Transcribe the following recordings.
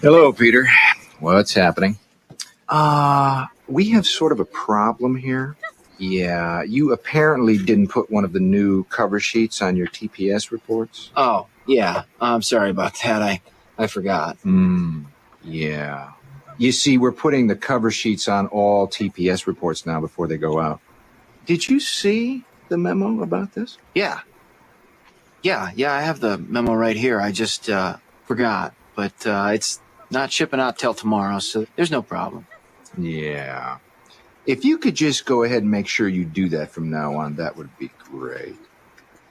Hello, Peter. What's happening? We have sort of a problem here. Yeah, you apparently didn't put one of the new cover sheets on your TPS reports. Oh, yeah. I'm sorry about that. I forgot. Yeah. You see, we're putting the cover sheets on all TPS reports now before they go out. Did you see the memo about this? Yeah. I have the memo right here. I just forgot. But it's not shipping out till tomorrow, so there's no problem. Yeah. If you could just go ahead and make sure you do that from now on, that would be great.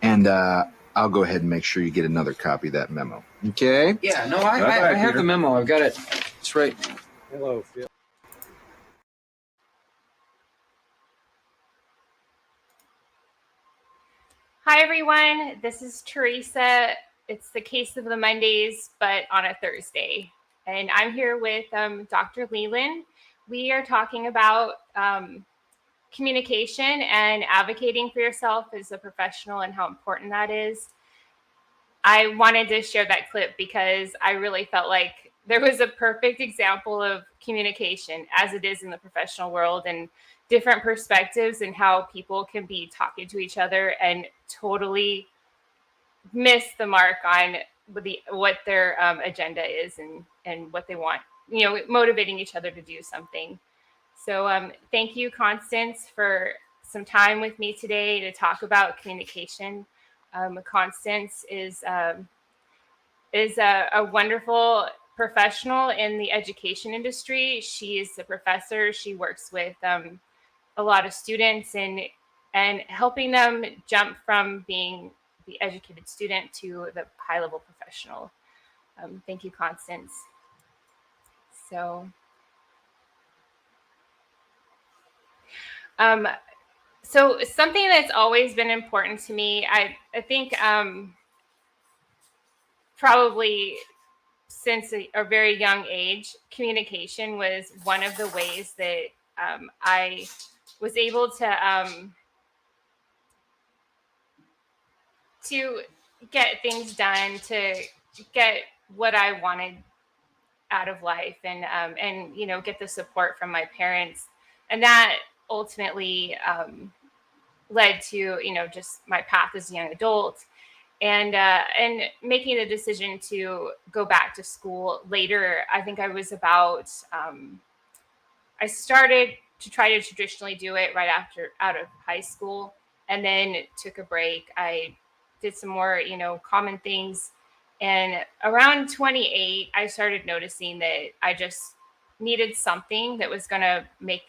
And I'll go ahead and make sure you get another copy of that memo. Okay? Yeah, no, I have the memo. I've got it. It's right. Hello, Phil. Hi, everyone. This is Teresa. It's the Case of the Mondays, but on a Thursday. And I'm here with Dr. Leyland. We are talking about communication and advocating for yourself as a professional and how important that is. I wanted to share that clip because I really felt like there was a perfect example of communication as it is in the professional world and different perspectives and how people can be talking to each other and totally miss the mark on what their agenda is and what they want, motivating each other to do something. So thank you, Constance, for some time with me today to talk about communication. Constance is a wonderful professional in the education industry. She is a professor. She works with a lot of students and helping them jump from being the educated student to the high level professional. Thank you, Constance. So, um, so something that's always been important to me, I think probably since a very young age, communication was one of the ways that I was able to get things done, to get what I wanted out of life, and get the support from my parents, and that ultimately led to just my path as a young adult, and making the decision to go back to school later. I think I was about I started to try to traditionally do it right after out of high school, and then took a break. I did some more common things, and around 28 I started noticing that I just needed something that was going to make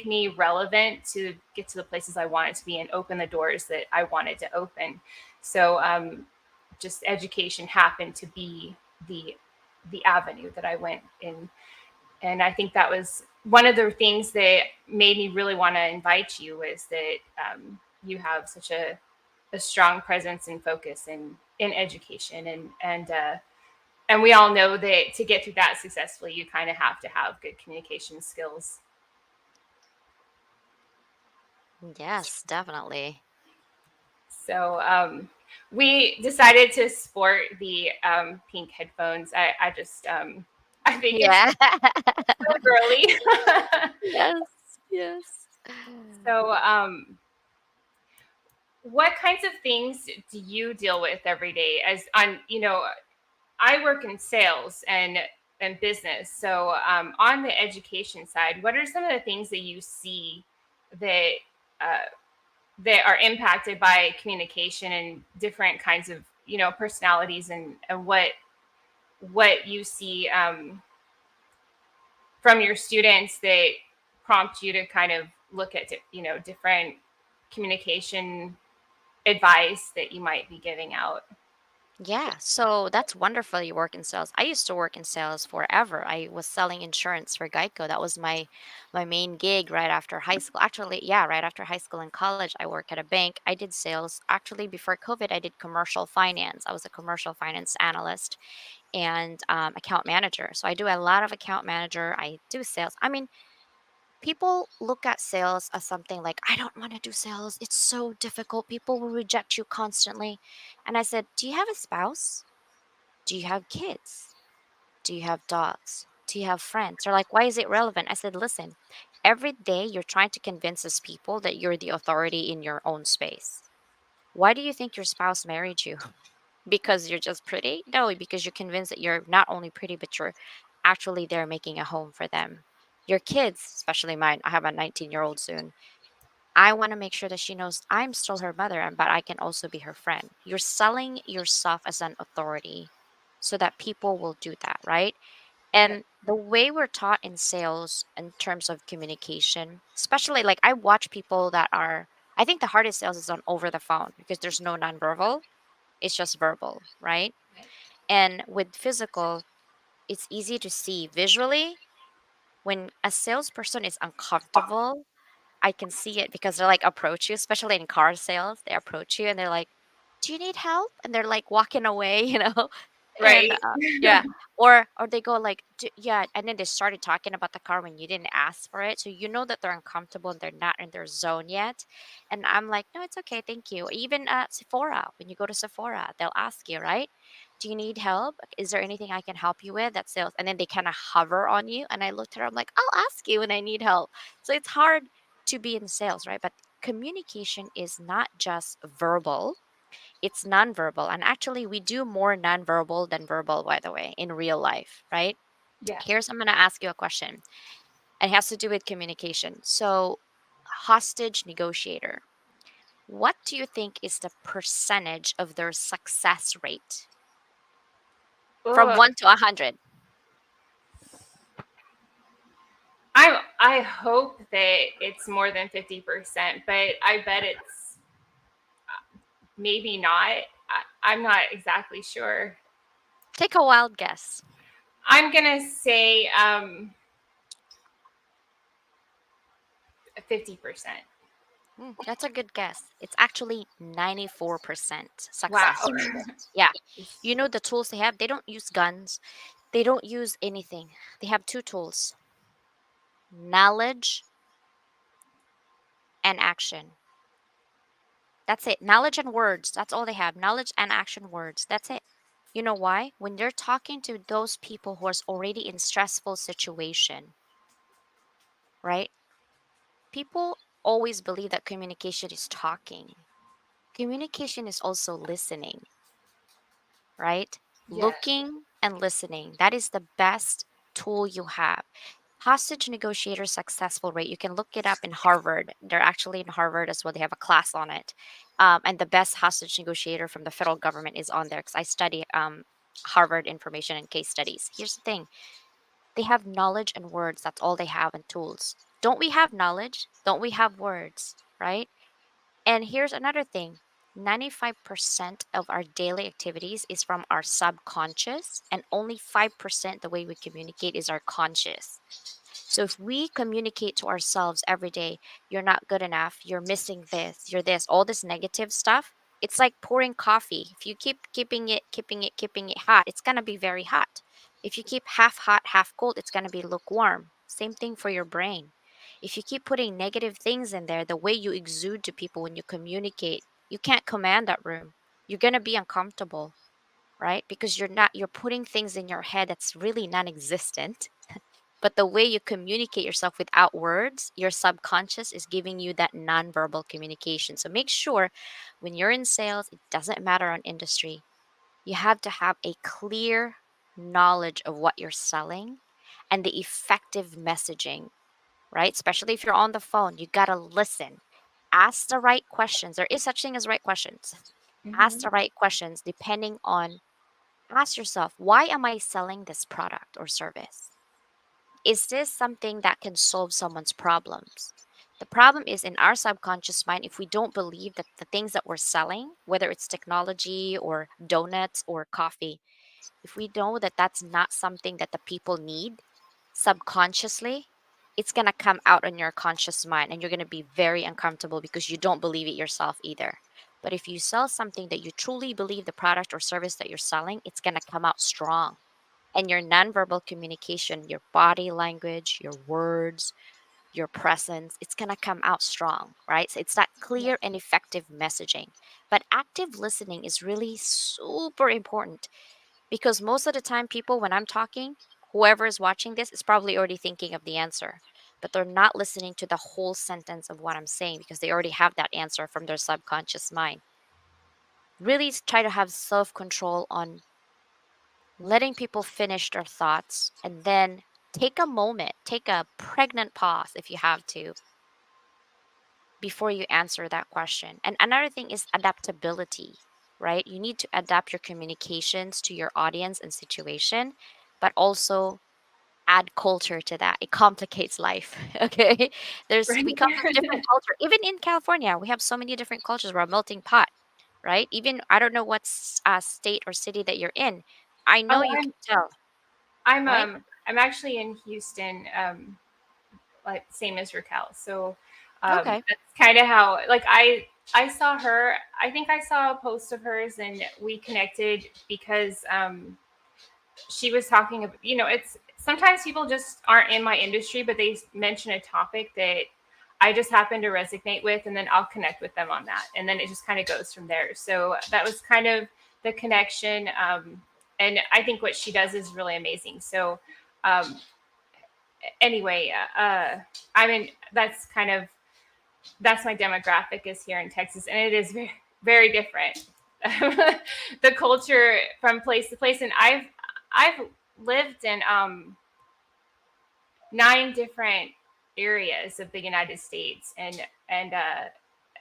me relevant to get to the places I wanted to be and open the doors that I wanted to open. So just education happened to be the avenue that I went in, and I think that was one of the things that made me really want to invite you, is that you have such a strong presence and focus in education, and we all know that to get through that successfully, you kind of have to have good communication skills. Yes, definitely. So we decided to sport the pink headphones. I just I think it's Yeah. so girly. Yes, yes. So what kinds of things do you deal with every day? As on, I work in sales and business. So on the education side, what are some of the things that you see that uh, that are impacted by communication and different kinds of personalities, and what you see from your students that prompt you to kind of look at different communication advice that you might be giving out? Yeah, so that's wonderful you work in sales. I used to work in sales forever. I was selling insurance for Geico. That was my main gig right after high school. Actually, yeah, right after high school and college, I worked at a bank. I did sales. Actually, before COVID, I did commercial finance. I was a commercial finance analyst and account manager. So I do a lot of account manager. I do sales. I mean, people look at sales as something like, I don't want to do sales. It's so difficult. People will reject you constantly. And I said, do you have a spouse? Do you have kids? Do you have dogs? Do you have friends? They're like, why is it relevant? I said, listen, every day you're trying to convince us people that you're the authority in your own space. Why do you think your spouse married you? Because you're just pretty? No, because you're convinced that you're not only pretty, but you're actually there making a home for them. Your kids, especially mine, I have a 19-year-old soon. I want to make sure that she knows I'm still her mother, but I can also be her friend. You're selling yourself as an authority so that people will do that, right? Yeah. And the way we're taught in sales in terms of communication, especially like I watch people that are, I think the hardest sales is on over the phone because there's no nonverbal, it's just verbal, right? And with physical, it's easy to see visually when a salesperson is uncomfortable. I can see it because they're like approach you, especially in car sales. They approach you and they're like, "Do you need help?" And they're like walking away, and Right. yeah, or they go like, "Yeah," and then they started talking about the car when you didn't ask for it, so you know that they're uncomfortable and they're not in their zone yet. And I'm like, "No, it's okay, thank you." Even at Sephora, when you go to Sephora, they'll ask you, right? Do you need help? Is there anything I can help you with? That sales, and then they kind of hover on you. And I looked at her, I'm like, I'll ask you when I need help. So it's hard to be in sales, right? But communication is not just verbal, it's nonverbal. And actually, we do more nonverbal than verbal, by the way, in real life, right? Yeah. Here's, I'm going to ask you a question. It has to do with communication. So, hostage negotiator, what do you think is the percentage of their success rate from Ugh. 1 to 100? I hope that it's more than 50%, but I bet it's maybe not. I'm not exactly sure. Take a wild guess. I'm gonna say 50%. That's a good guess. It's actually 94% Wow. success rate. Yeah. You know the tools they have? They don't use guns. They don't use anything. They have two tools: knowledge and action. That's it. Knowledge and words. That's all they have. Knowledge and action words. That's it. You know why? When you're talking to those people who are already in stressful situation, right? People always believe that communication is talking. Communication is also listening, right? Yeah. Looking and listening. That is the best tool you have. Hostage negotiator successful rate. You can look it up in Harvard. They're actually in Harvard as well. They have a class on it. And the best hostage negotiator from the federal government is on there because I study Harvard information and case studies. Here's the thing, they have knowledge and words. That's all they have and tools. Don't we have knowledge? Don't we have words? Right? And here's another thing, 95% of our daily activities is from our subconscious, and only 5% the way we communicate is our conscious. So if we communicate to ourselves every day, you're not good enough, you're missing this, you're this, all this negative stuff, it's like pouring coffee. If you keep keeping it hot, it's going to be very hot. If you keep half hot, half cold, it's going to be lukewarm. Same thing for your brain. If you keep putting negative things in there, the way you exude to people when you communicate, you can't command that room. You're going to be uncomfortable, right? Because you're putting things in your head that's really non-existent, but the way you communicate yourself without words, your subconscious is giving you that nonverbal communication. So make sure when you're in sales, it doesn't matter on industry, you have to have a clear knowledge of what you're selling and the effective messaging, right? Especially if you're on the phone, you got to listen. Ask the right questions. There is such thing as right questions. Ask the right questions depending on, ask yourself, why am I selling this product or service? Is this something that can solve someone's problems? The problem is in our subconscious mind, if we don't believe that the things that we're selling, whether it's technology or donuts or coffee, if we know that that's not something that the people need subconsciously, it's going to come out on your conscious mind and you're going to be very uncomfortable because you don't believe it yourself either. But if you sell something that you truly believe the product or service that you're selling, it's going to come out strong. And your nonverbal communication, your body language, your words, your presence, it's going to come out strong, right? So it's that Yeah. clear and effective messaging. But active listening is really super important. Because most of the time, people, when I'm talking, whoever is watching this is probably already thinking of the answer, but they're not listening to the whole sentence of what I'm saying because they already have that answer from their subconscious mind. Really try to have self control on letting people finish their thoughts, and then take a moment, take a pregnant pause if you have to, before you answer that question. And another thing is adaptability, right? You need to adapt your communications to your audience and situation, but also add culture to that. It complicates life. Okay. Right. We come with different culture. Even in California, we have so many different cultures. We're a melting pot, right? Even I don't know what state or city that you're in. I know Oh, you can tell, I'm right? I'm actually in Houston, like same as Raquel. So Okay. that's kind of how, like, I saw her. I think I saw a post of hers, and we connected because she was talking about, it's sometimes people just aren't in my industry, but they mention a topic that I just happen to resonate with, and then I'll connect with them on that, and then it just kind of goes from there. So that was kind of the connection, and I think what she does is really amazing. So um, anyway, I mean, that's my demographic is here in Texas, and it is very, very different. The culture from place to place, and I've lived in 9 different areas of the United States, and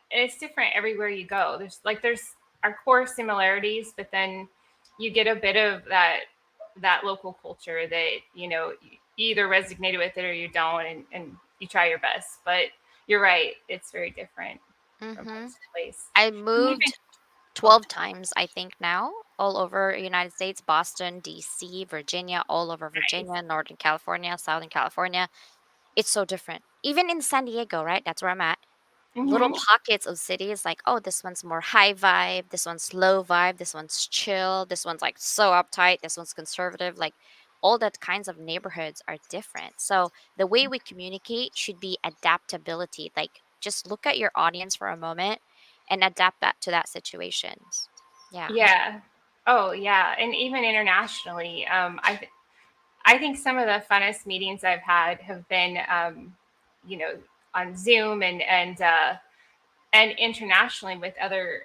it's different everywhere you go. There's our core similarities, but then you get a bit of that local culture that you either resonated with it or you don't, and you try your best. But you're right, it's very different from Mm-hmm. place to place. I And even moved oh, 12 times, I think now, all over United States, Boston, DC, Virginia, all over nice. Virginia, Northern California, Southern California. It's so different. Even in San Diego, right? That's where I'm at. Little Hmm. pockets of cities like, oh, this one's more high vibe, this one's low vibe, this one's chill, this one's like so uptight, this one's conservative. Like all that kinds of neighborhoods are different. So the way we communicate should be adaptability. Like just look at your audience for a moment and adapt that to that situations. Yeah. Yeah. Oh, yeah. And even internationally, I think some of the funnest meetings I've had have been, you know, on Zoom and internationally with other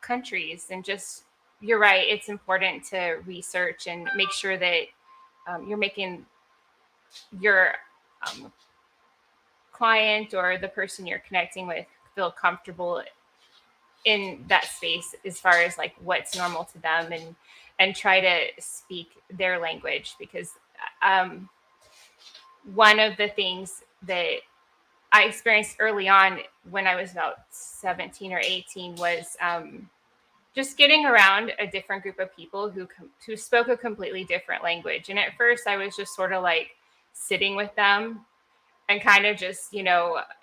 countries. And just, you're right. It's important to research and make sure that you're making your um, client or the person you're connecting with feel comfortable in that space as far as like what's normal to them, and try to speak their language, because um, one of the things that I experienced early on when I was about 17 or 18 was just getting around a different group of people who spoke a completely different language. And at first, I was just sort of like sitting with them and kind of just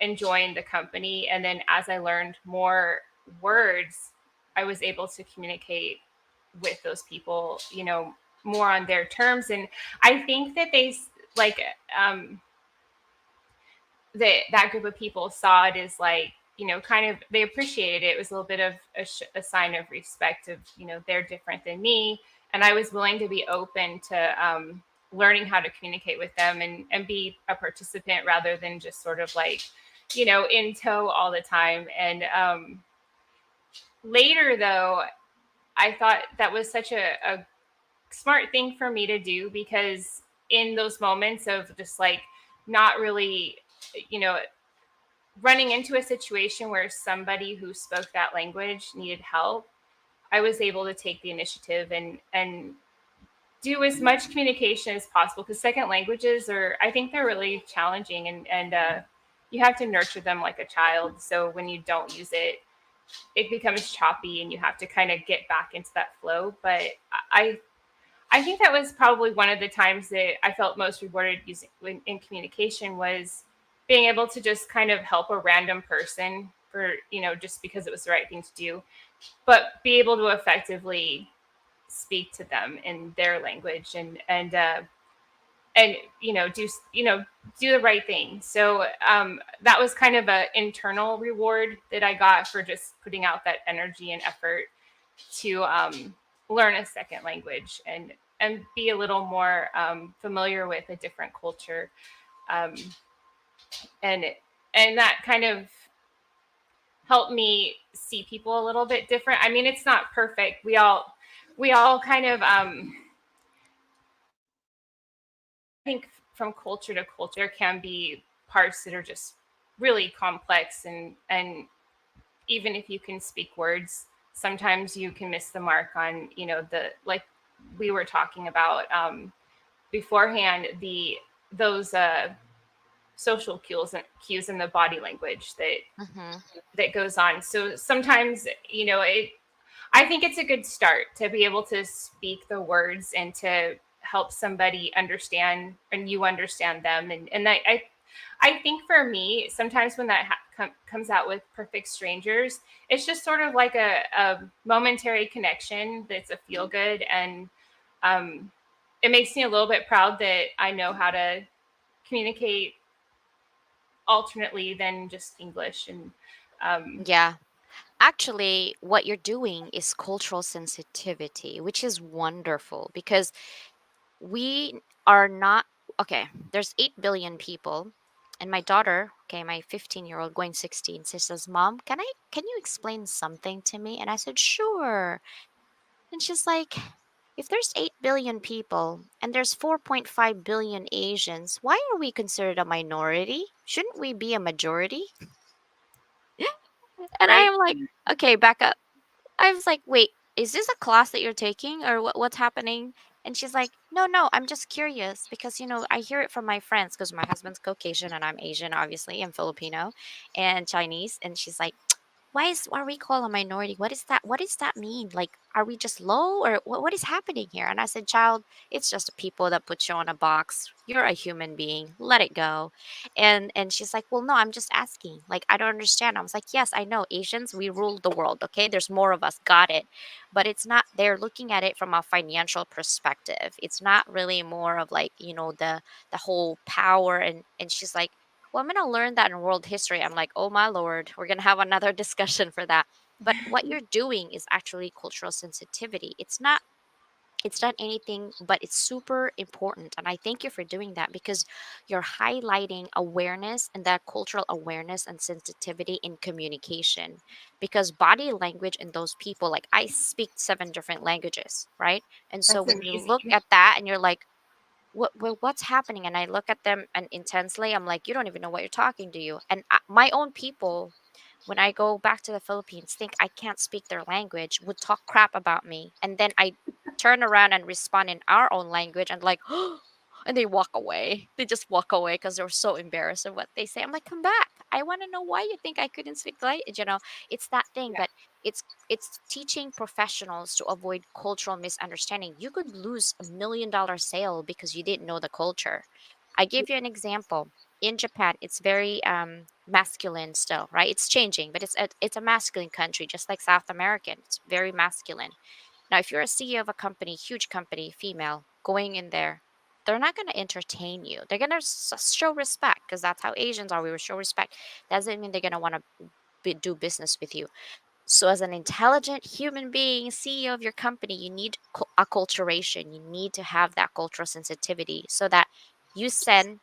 enjoying the company. And then as I learned more words, I was able to communicate with those people, more on their terms. And I think that like um, that group of people saw it as like, kind of, they appreciated it. It was a little bit of a sign of respect of, they're different than me. And I was willing to be open to learning how to communicate with them, and be a participant rather than just sort of like, in tow all the time. And later, though, I thought that was such a smart thing for me to do, because in those moments of just like not really, you know, running into a situation where somebody who spoke that language needed help, I was able to take the initiative and do as much communication as possible, because second languages are, I think they're really challenging, and you have to nurture them like a child. So when you don't use it, it becomes choppy and you have to kind of get back into that flow. But I I think that was probably one of the times that I felt most rewarded using in communication, was being able to just kind of help a random person for, just because it was the right thing to do, but be able to effectively speak to them in their language, and do the right thing. So that was kind of an internal reward that I got for just putting out that energy and effort to learn a second language and be a little more familiar with a different culture, um, and and that kind of helped me see people a little bit different. I mean, it's not perfect. We all kind of think from culture to culture can be parts that are just really complex, and even if you can speak words, sometimes you can miss the mark on, the, like we were talking about beforehand, the those social cues in the body language Mm-hmm. that goes on. So sometimes, I think it's a good start to be able to speak the words and to help somebody understand and you understand them. And I think for me, sometimes when that comes out with perfect strangers, it's just sort of like a momentary connection that's a feel good. And um, it makes me a little bit proud that I know how to communicate alternately than just English. And um, Yeah. Actually, what you're doing is cultural sensitivity, which is wonderful because we are not okay. There's 8 billion people, and my daughter, okay, my 15-year-old going 16, she says, "Mom, can you explain something to me?" And I said, "Sure." And she's like, "If there's 8 billion people and there's 4.5 billion Asians, why are we considered a minority? Shouldn't we be a majority?" And I right? am like, "Okay, back up." I was like, "Wait, is this a class that you're taking or what's happening?" And she's like, "No, no, I'm just curious because I hear it from my friends because my husband's Caucasian and I'm Asian, obviously, and Filipino and Chinese." And she's like, why are we called a minority? What is that? What does that mean? Like, are we just low or what is happening here?" And I said, "Child, it's just the people that put you on a box. You're a human being. Let it go." And she's like, "Well, no, I'm just asking. Like, I don't understand." I was like, "Yes, I know. Asians, we rule the world. Okay, there's more of us. Got it. But it's not. They're looking at it from a financial perspective. It's not really more of like the whole power." And she's like, "Well, I'm going to learn that in world history." I'm like, "Oh my lord, we're going to have another discussion for that." But what you're doing is actually cultural sensitivity. It's not anything, but it's super important. And I thank you for doing that because you're highlighting awareness and that cultural awareness and sensitivity in communication. Because body language in those people, like I speak 7 different languages, right? And so That's when you amazing. look at that and you're like, what's happening? And I look at them and intensely I'm like, you don't even know what you're talking to you. And my own people, when I go back to the Philippines, think I can't speak their language, would talk crap about me, and then I turn around and respond in our own language and like and they walk away. They just walk away because they're so embarrassed of what they say. I'm like, come back. I want to know why you think I couldn't speak language. It's that thing. Yeah. But it's teaching professionals to avoid cultural misunderstanding. You could lose $1 million sale because you didn't know the culture. I give you an example. In Japan, it's very masculine still, right? It's changing, but it's a masculine country, just like South American. It's very masculine. Now, if you're a CEO of a company, huge company, female, going in there, they're not going to entertain you. They're going to show respect because that's how Asians are. We will show respect. Doesn't mean they're going to want to do business with you. So, as an intelligent human being, CEO of your company, you need acculturation. You need to have that cultural sensitivity so that you send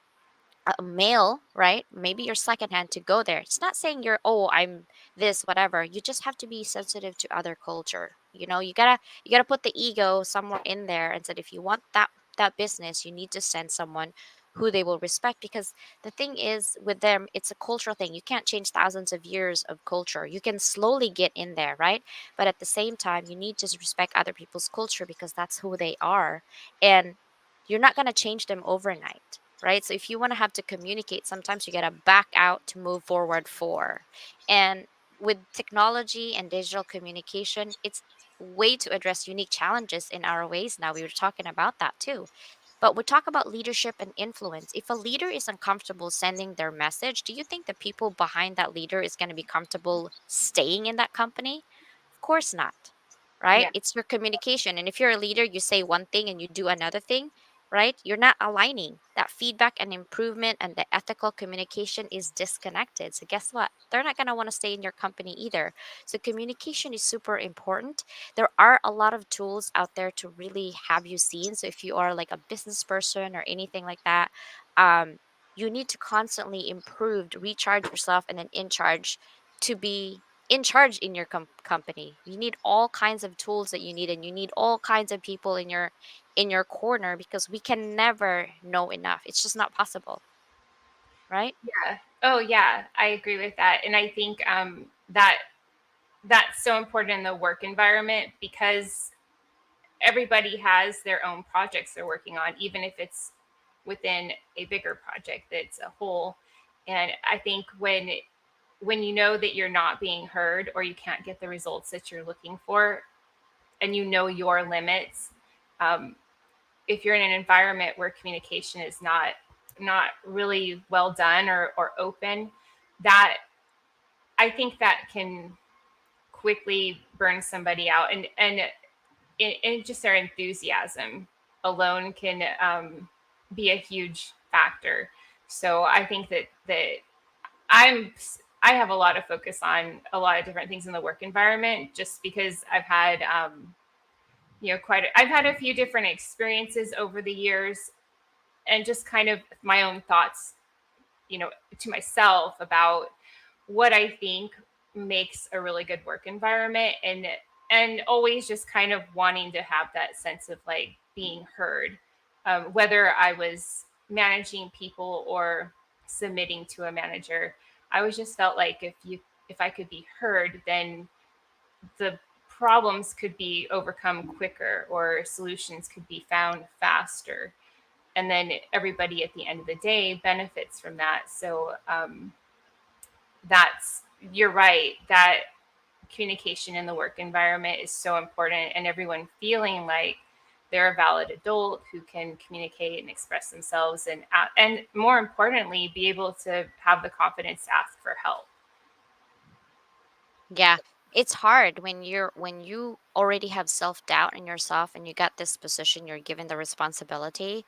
a male, right? Maybe you're secondhand to go there. It's not saying you're, oh, I'm this, whatever. You just have to be sensitive to other culture. You gotta put the ego somewhere in there and said if you want that business, you need to send someone who they will respect because the thing is with them, it's a cultural thing. You can't change thousands of years of culture. You can slowly get in there, right? But at the same time, you need to respect other people's culture because that's who they are. And you're not gonna change them overnight, right? So if you want to have to communicate, sometimes you got to back out to move forward for. And with technology and digital communication, it's way to address unique challenges in our ways now. We were talking about that too. But we talk about leadership and influence. If a leader is uncomfortable sending their message, do you think the people behind that leader is going to be comfortable staying in that company? Of course not. Right? Yeah. It's your communication. And if you're a leader, you say one thing and you do another thing, right? You're not aligning. That feedback and improvement and the ethical communication is disconnected. So guess what? They're not going to want to stay in your company either. So communication is super important. There are a lot of tools out there to really have you seen. So if you are like a business person or anything like that, um, you need to constantly improve, to recharge yourself, and then in charge to be in charge in your company. You need all kinds of tools that you need, and you need all kinds of people in your corner because we can never know enough. It's just not possible, right? Yeah. Oh, yeah. I agree with that, and I think that that's so important in the work environment because everybody has their own projects they're working on, even if it's within a bigger project that's a whole. And I think when you know that you're not being heard or you can't get the results that you're looking for, and you know your limits, um, if you're in an environment where communication is not really well done or open, that I think that can quickly burn somebody out, and just their enthusiasm alone can be a huge factor. So I think that I'm I have a lot of focus on a lot of different things in the work environment, just because I've had I've had a few different experiences over the years, and just kind of my own thoughts, to myself about what I think makes a really good work environment, and always just kind of wanting to have that sense of like being heard, whether I was managing people or submitting to a manager. I always just felt like if I could be heard, then the problems could be overcome quicker or solutions could be found faster, and then everybody at the end of the day benefits from that. So that's you're right that communication in the work environment is so important, and everyone feeling like they're a valid adult who can communicate and express themselves, and more importantly be able to have the confidence to ask for help. Yeah. It's hard when you already have self-doubt in yourself and you got this position, you're given the responsibility,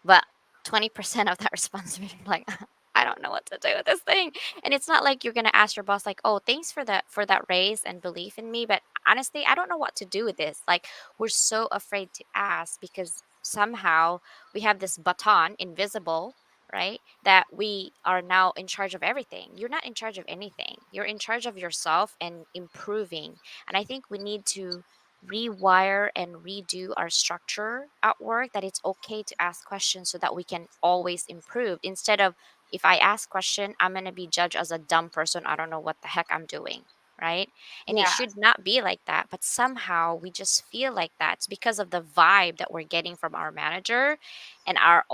but 20% of that responsibility, like, I don't know what to do with this thing. And it's not like you're gonna ask your boss, like, oh, thanks for that raise and belief in me, but honestly, I don't know what to do with this. Like, we're so afraid to ask because somehow we have this baton, invisible, right? That we are now in charge of everything. You're not in charge of anything. You're in charge of yourself and improving. And I think we need to rewire and redo our structure at work, that it's okay to ask questions so that we can always improve, instead of, if I ask question, I'm going to be judged as a dumb person, I don't know what the heck I'm doing, right? And it Yeah. should not be like that, but somehow we just feel like that. It's because of the vibe that we're getting from our manager, and our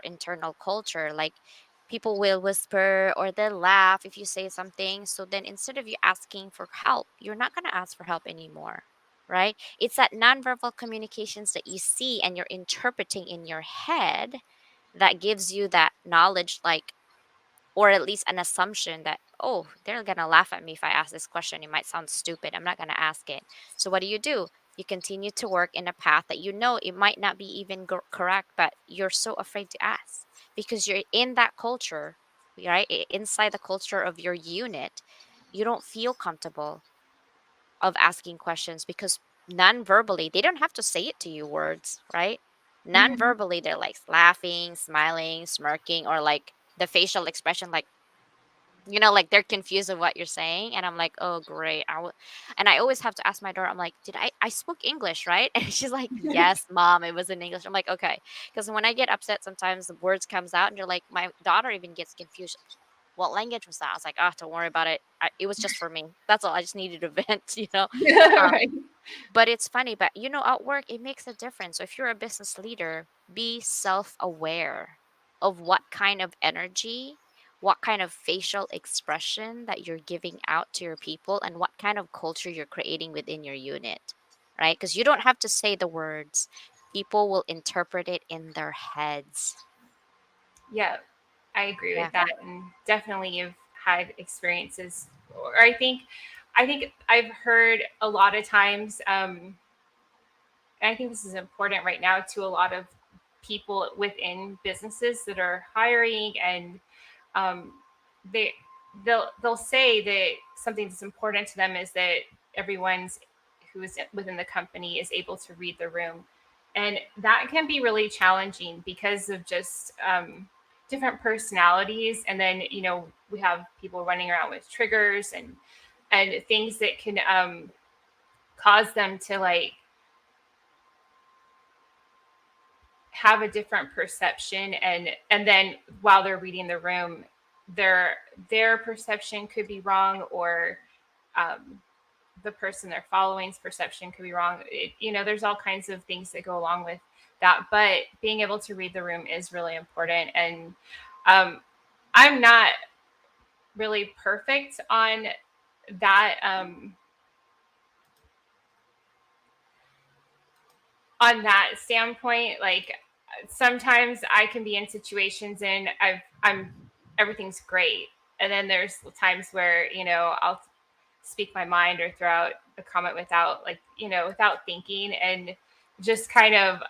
internal culture. Like, people will whisper or they'll laugh if you say something, so then instead of you asking for help, you're not going to ask for help anymore, right? It's that nonverbal communications that you see and you're interpreting in your head that gives you that knowledge, like, or at least an assumption that, oh, they're going to laugh at me if I ask this question. It might sound stupid. I'm not going to ask it. So what do? You continue to work in a path that you know it might not be even correct, but you're so afraid to ask because you're in that culture, right? Inside the culture of your unit, you don't feel comfortable of asking questions because non-verbally, they don't have to say it to you words, right? Mhm. Non-verbally, they're like laughing, smiling, smirking, or like the facial expression, like, like they're confused of what you're saying. And I'm like, oh, great. And I always have to ask my daughter, I'm like, I spoke English, right? And she's like, yes, mom, it was in English. I'm like, okay. Because when I get upset, sometimes the words comes out and you're like, my daughter even gets confused. What language was that? I was like, oh, don't worry about it. It was just for me. That's all. I just needed to vent. Um, Right. but it's funny, but at work, it makes a difference. So if you're a business leader, be self aware of what kind of energy, what kind of facial expression that you're giving out to your people, and what kind of culture you're creating within your unit, right? Because you don't have to say the words, people will interpret it in their heads. Yeah, I agree Yeah. with that, and definitely you've had experiences, or I think I've heard a lot of times, and I think this is important right now to a lot of people within businesses that are hiring, and um, they they'll say that something that's important to them is that everyone's who is within the company is able to read the room, and that can be really challenging because of just different personalities. And then we have people running around with triggers and things that can cause them to like have a different perception, and then while they're reading the room, their perception could be wrong, or the person they're following's perception could be wrong. There's all kinds of things that go along with that, but being able to read the room is really important. And I'm not really perfect on that standpoint. Like sometimes I can be in situations and I'm everything's great, and then there's times where I'll speak my mind or throw out a comment without without thinking, and just kind of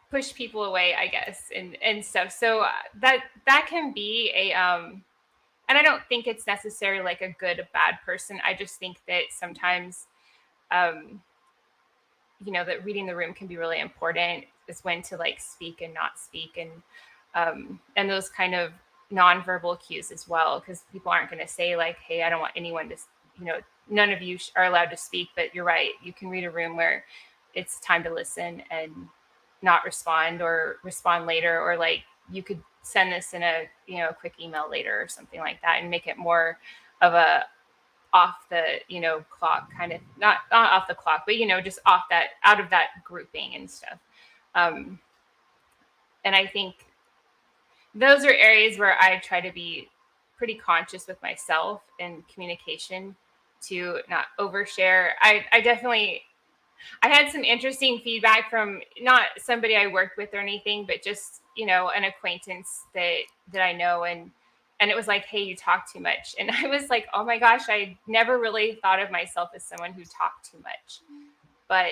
push people away, I guess, and stuff. So that can be a and I don't think it's necessarily like a good or bad person. I just think that sometimes that reading the room can be really important, is when to like speak and not speak, and those kind of nonverbal cues as well, because people aren't going to say like, hey, I don't want anyone to, none of you are allowed to speak. But you're right, you can read a room where it's time to listen and not respond, or respond later, or like you could send this in a quick email later or something like that, and make it more of a off the clock kind of, not off the clock, but just off that, out of that grouping and stuff. And I think those are areas where I try to be pretty conscious with myself in communication, to not overshare. I definitely, I had some interesting feedback from not somebody I worked with or anything, but just an acquaintance that I know, and it was like, hey, you talk too much. And I was like, oh my gosh, I never really thought of myself as someone who talked too much. But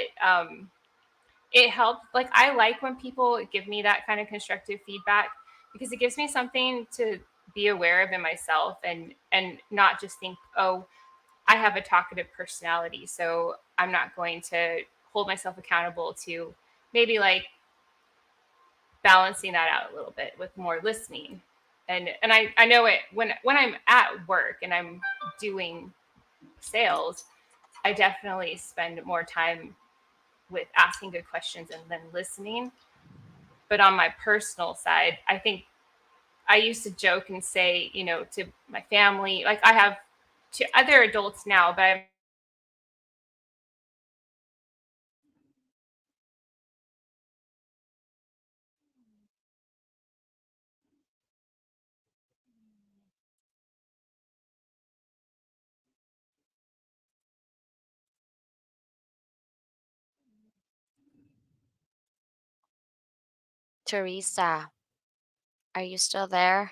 it helped. Like, I like when people give me that kind of constructive feedback, because it gives me something to be aware of in myself, and not just think, oh, I have a talkative personality, so I'm not going to hold myself accountable to maybe like balancing that out a little bit with more listening. And I know it when I'm at work and I'm doing sales, I definitely spend more time with asking good questions and then listening. But on my personal side, I think I used to joke and say, to my family, like I have to other adults now, but I'm Teresa, are you still there?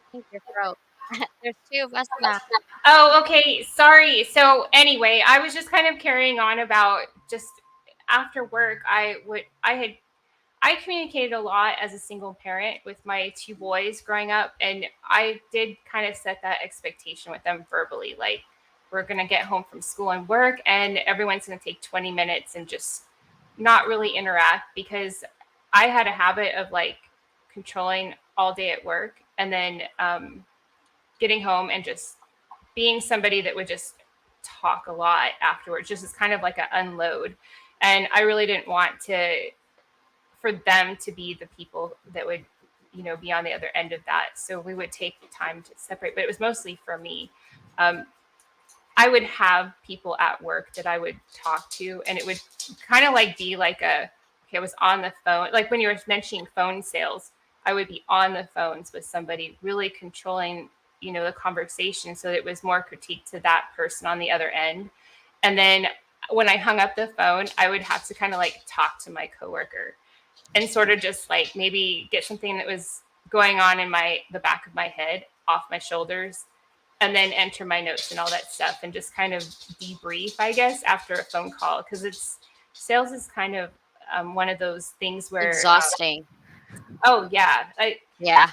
I think your throat. There's two of us now. Oh, okay. Sorry. So anyway, I was just kind of carrying on about just after work. I communicated a lot as a single parent with my two boys growing up, and I did kind of set that expectation with them verbally, like we're going to get home from school and work, and everyone's going to take 20 minutes and just not really interact, because I had a habit of like controlling all day at work, and then getting home and just being somebody that would just talk a lot afterwards, just as kind of like an unload. And I really didn't want for them to be the people that would, be on the other end of that. So we would take the time to separate, but it was mostly for me. Um, I would have people at work that I would talk to, and it would kind of like be like okay, I was on the phone. Like when you were mentioning phone sales, I would be on the phones with somebody, really controlling, the conversation, so that it was more critique to that person on the other end. And then when I hung up the phone, I would have to kind of like talk to my coworker and sort of just like maybe get something that was going on in the back of my head off my shoulders, and then enter my notes and all that stuff, and just kind of debrief, I guess, after a phone call. Because sales is kind of one of those things where Exhausting. oh yeah, Yeah.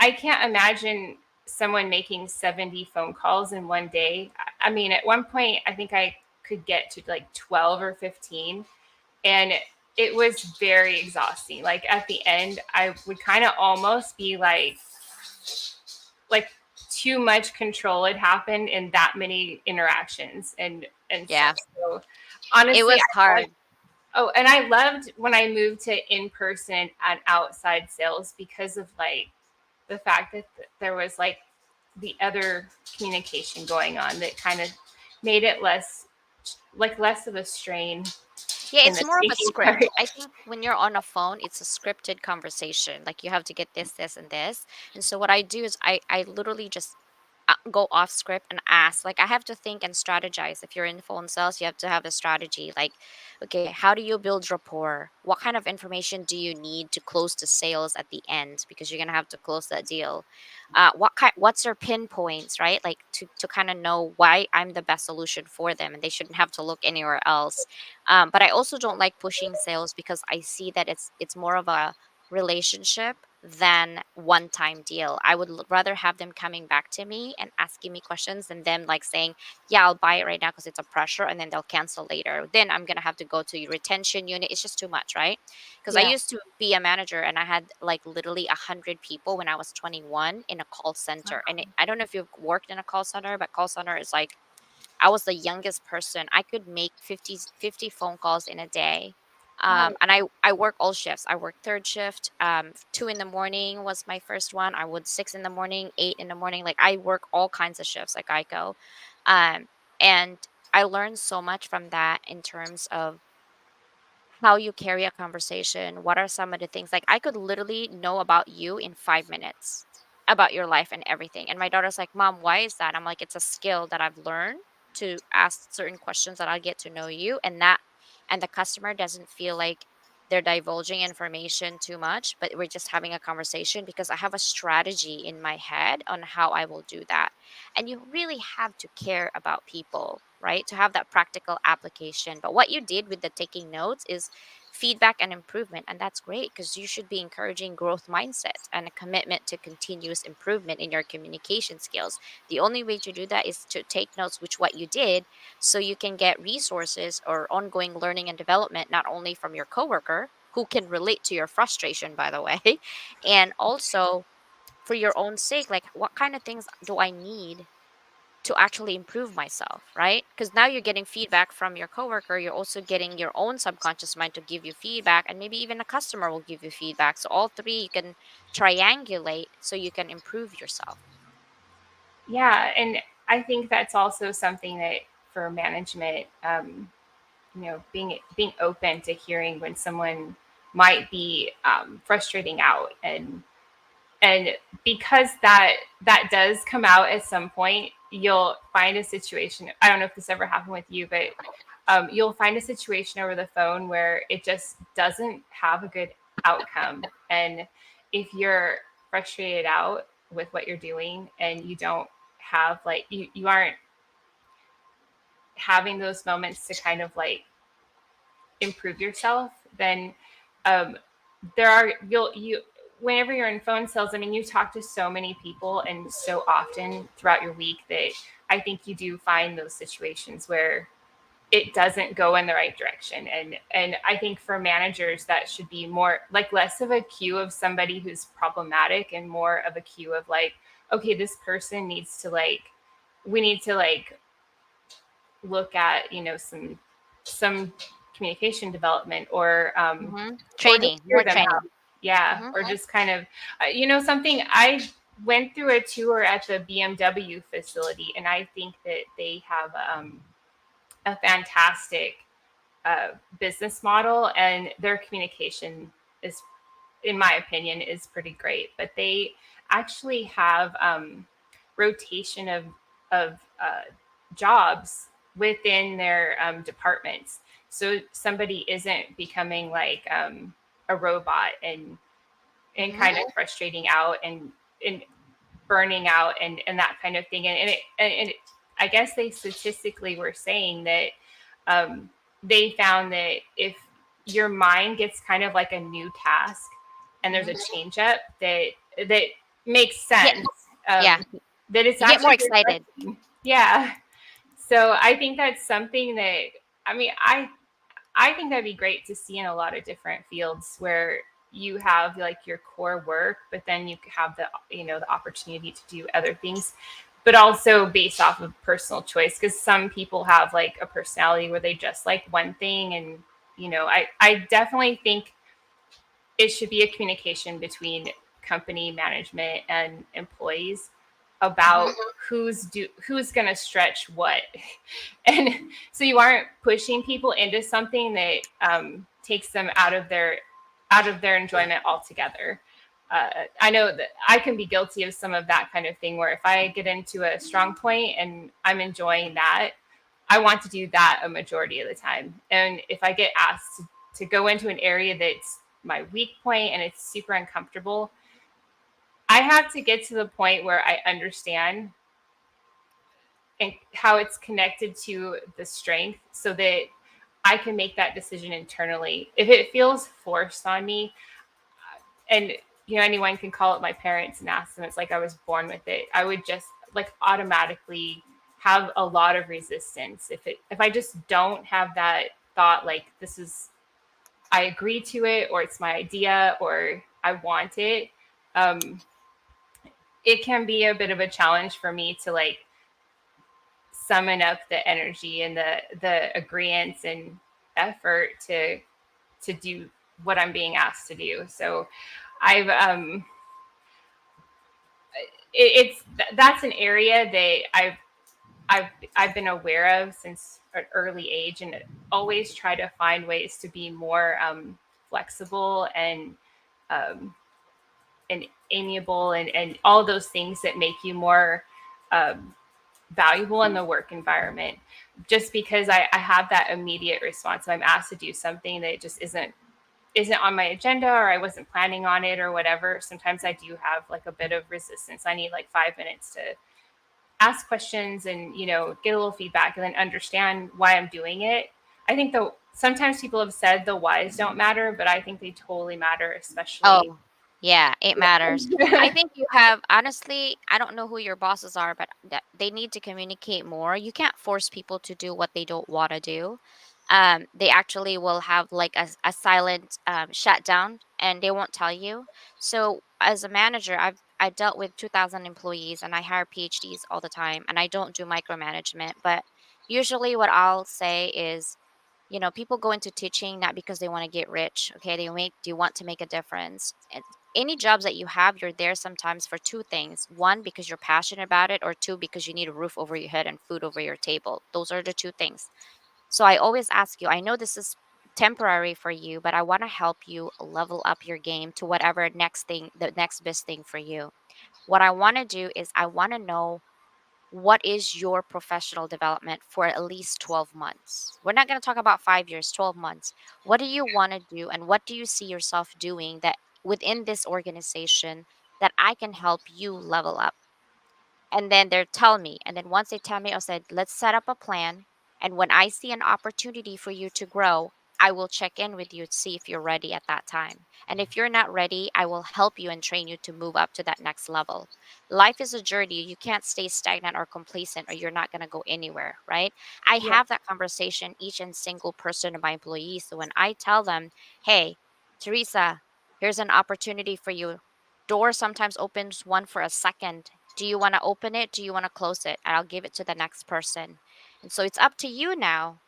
I can't imagine someone making 70 phone calls in one day. I mean, at one point, I think I could get to like 12 or 15, and it was very exhausting. Like at the end, I would kind of almost be like too much control had happened in that many interactions, and Yeah. stuff. So honestly, It was hard. and I loved when I moved to in-person and outside sales, because of like the fact that there was like the other communication going on that kind of made it less of a strain Yeah, in it's the more of a speaking script. part. I think when you're on a phone, it's a scripted conversation. Like you have to get this, this, and this. And so what I do is I literally just go off script and ask. Like I have to think and strategize. If you're in phone sales, you have to have a strategy. Like, okay, how do you build rapport? What kind of information do you need to close the sales at the end? Because you're gonna have to close that deal. What's your pinpoints, right? Like to kind of know why I'm the best solution for them, and they shouldn't have to look anywhere else. But I also don't like pushing sales because I see that it's more of a relationship than one time deal. I would rather have them coming back to me and asking me questions than them like saying, "Yeah, I'll buy it right now because it's a pressure," and then they'll cancel later. Then I'm gonna have to go to your retention unit. It's just too much, right? Because I Yeah. used to be a manager and I had like literally 100 people when I was 21 in a call center. And I don't know if you've worked in a call center, but call center is like I was the youngest person. I could make fifty phone calls in a day. Oh, And I work all shifts. I work third shift. 2 in the morning was my first one. I would 6 in the morning, 8 in the morning. Like I work all kinds of shifts like I go. Um, and I learned so much from that in terms of how you carry a conversation. What are some of the things like I could literally know about you in 5 minutes about your life and everything. And my daughter's like, "Mom, why is that?" I'm like, "It's a skill that I've learned to ask certain questions that I'll get to know you, and the customer doesn't feel like they're divulging information too much, but we're just having a conversation because I have a strategy in my head on how I will do that." And you really have to care about people, right? To have that practical application. But what you did with the taking notes is feedback and improvement. And that's great because you should be encouraging growth mindset and a commitment to continuous improvement in your communication skills. The only way to do that is to take notes, which what you did, so you can get resources or ongoing learning and development, not only from your coworker who can relate to your frustration, by the way, and also for your own sake, like what kind of things do I need to actually improve myself, right? Because now you're getting feedback from your coworker, you're also getting your own subconscious mind to give you feedback, and maybe even a customer will give you feedback. So all three you can triangulate so you can improve yourself. yeah. And I think that's also something that for management, being open to hearing when someone might be frustrating out, and because that does come out at some point, you'll find a situation. I don't know if this ever happened with you, but you'll find a situation over the phone where it just doesn't have a good outcome. And if you're frustrated out with what you're doing, and you don't have like you aren't having those moments to kind of like improve yourself, then um, there are you whenever you're in phone sales, I mean, you talk to so many people and so often throughout your week that I think you do find those situations where it doesn't go in the right direction. And I think for managers, that should be more like less of a cue of somebody who's problematic and more of a cue of like, okay, this person needs to like, we need to like look at, some communication development, or just Training, hear more them training. out. Yeah, Hmm. or just kind of, something. I went through a tour at the BMW facility, and I think that they have a fantastic business model, and their communication is, in my opinion, is pretty great. But they actually have rotation of jobs within their departments, so somebody isn't becoming like a robot and Hmm. kind of frustrating out and burning out and that kind of thing. And I guess they statistically were saying that um, they found that if your mind gets kind of like a new task and there's a Hmm. change up, that makes Yeah, sense. yeah. Um, that it's You get more actually excited. refreshing. Yeah. So I think that's something that, I mean, I think that'd be great to see in a lot of different fields where you have like your core work, but then you have the opportunity to do other things, but also based off of personal choice. Because some people have like a personality where they just like one thing, and I definitely think it should be a communication between company management and employees Hmm. about who's going to stretch what. And so you aren't pushing people into something that takes them out of their enjoyment altogether. I know that I can be guilty of some of that kind of thing, where if I get into a strong point and I'm enjoying that, I want to do that a majority of the time. And if I get asked to go into an area that's my weak point and it's super uncomfortable, I have to get to the point where I understand and how it's connected to the strength, so that I can make that decision internally. If it feels forced on me, and anyone can call up my parents and ask them, it's like I was born with it, I would just like automatically have a lot of resistance if I just don't have that thought, like this is, I agree to it, or it's my idea, or I want it. um it can be a bit of a challenge for me to like summon up the energy and the agreements and effort to do what I'm being asked to do. So I've it's that's an area that I've been aware of since an early age, and always try to find ways to be more flexible um, and amiable, and all those things that make you more um, valuable in the work environment. Just because I have that immediate response, if I'm asked to do something that just isn't on my agenda, or I wasn't planning on it, or whatever, sometimes I do have like a bit of resistance. I need like 5 minutes to ask questions and get a little feedback and then understand why I'm doing it. I think though sometimes people have said the whys don't matter, but I think they totally matter, especially. Oh, yeah, it matters. I think you have, honestly, I don't know who your bosses are, but they need to communicate more. You can't force people to do what they don't want to do. They actually will have like a silent shutdown, and they won't tell you. So as a manager, I dealt with 2,000 employees, and I hire PhDs all the time, and I don't do micromanagement. But usually what I'll say is, people go into teaching not because they want to get rich. Okay, they want to make a difference. And any jobs that you have, you're there sometimes for two things: one, because you're passionate about it; or two, because you need a roof over your head and food over your table. Those are the two things. So I always ask you, I know this is temporary for you, but I want to help you level up your game to whatever next thing, the next best thing for you. What I want to do is I want to know, what is your professional development for at least 12 months? We're not going to talk about 5 years, 12 months. What do you want to do, and what do you see yourself doing that within this organization that I can help you level up? And then they'll tell me. And then once they tell me, I said, let's set up a plan. And when I see an opportunity for you to grow, I will check in with you to see if you're ready at that time. And if you're not ready, I will help you and train you to move up to that next level. Life is a journey. You can't stay stagnant or complacent, or you're not going to go anywhere, right? I Yeah. have that conversation each and single person of my employees. So when I tell them, hey, Teresa, here's an opportunity for you. Door sometimes opens one for a second. Do you want to open it? Do you want to close it? And I'll give it to the next person. And so it's up to you now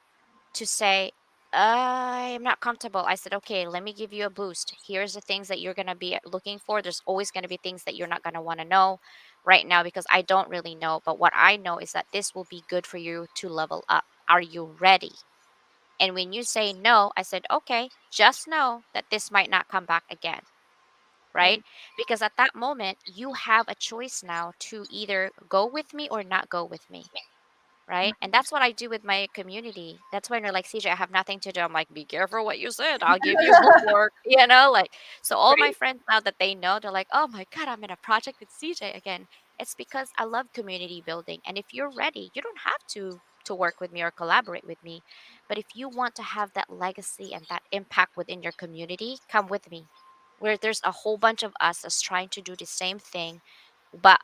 to say, I'm not comfortable. I said, okay, let me give you a boost. Here's the things that you're going to be looking for. There's always going to be things that you're not going to want to know right now because I don't really know. But what I know is that this will be good for you to level up. Are you ready? And when you say no, I said, okay, just know that this might not come back again. Right? Right. Because at that moment, you have a choice now to either go with me or not go with me. Right? And that's what I do with my community. That's when they're like, CJ, I have nothing to do. I'm like, be careful what you said. I'll give you homework, like, so all my Right. friends now that they know, they're like, oh my God, I'm in a project with CJ again. It's because I love community building. And if you're ready, you don't have to work with me or collaborate with me. But if you want to have that legacy and that impact within your community, come with me. Where there's a whole bunch of us that's trying to do the same thing, but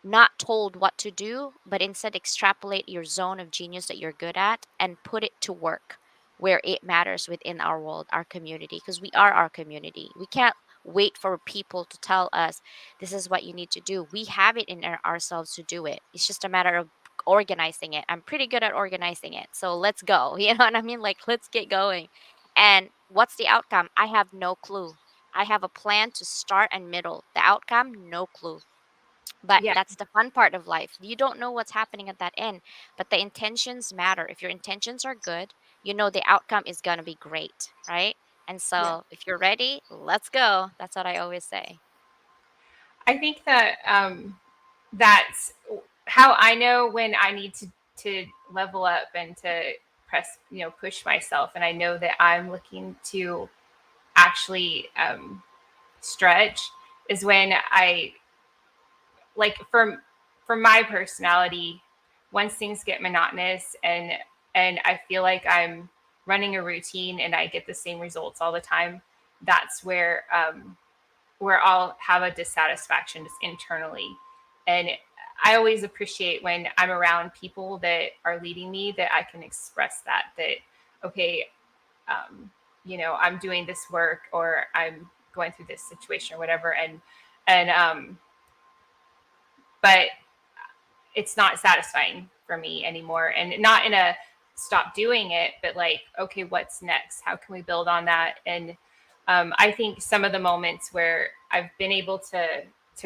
not told what to do, but instead extrapolate your zone of genius that you're good at and put it to work where it matters within our world, our community, because we are our community. We can't wait for people to tell us this is what you need to do. We have it in ourselves to do it. It's just a matter of organizing it. I'm pretty good at organizing it. So let's go. You know what I mean? Like, let's get going. And what's the outcome? I have no clue. I have a plan to start and middle. The outcome, no clue. But Yeah. that's the fun part of life. You don't know what's happening at that end, but the intentions matter. If your intentions are good, you know the outcome is going to be great, right? And Yeah. so if you're ready, let's go. That's what I always say. I think that that's how I know when I need to level up and to push myself, and I know that I'm looking to actually stretch is when I like for my personality, once things get monotonous and I feel like I'm running a routine and I get the same results all the time, that's where I'll have a dissatisfaction just internally. And I always appreciate when I'm around people that are leading me that I can express that okay, I'm doing this work or I'm going through this situation or whatever, and but it's not satisfying for me anymore, and not in a stop doing it, but like, okay, what's next? How can we build on that? And I think some of the moments where I've been able to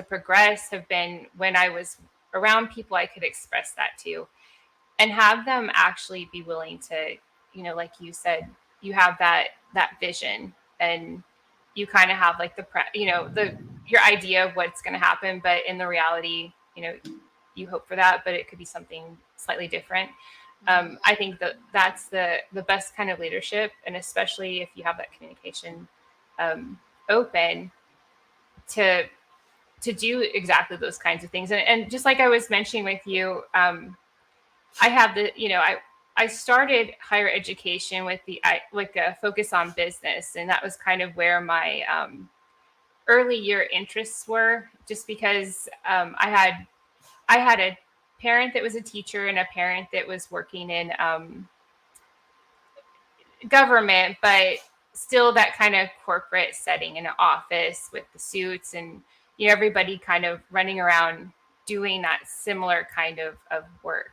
progress have been when I was around people I could express that to and have them actually be willing to, like you said, you have that vision and you kind of have like the your idea of what's going to happen, but in the reality, you hope for that, but it could be something slightly different. I think that's the best kind of leadership, and especially if you have that communication open to do exactly those kinds of things. And just like I was mentioning with you, I have I started higher education with like a focus on business, and that was kind of where my early year interests were, just because I had a parent that was a teacher and a parent that was working in government, but still that kind of corporate setting in an office with the suits and everybody kind of running around doing that similar kind of work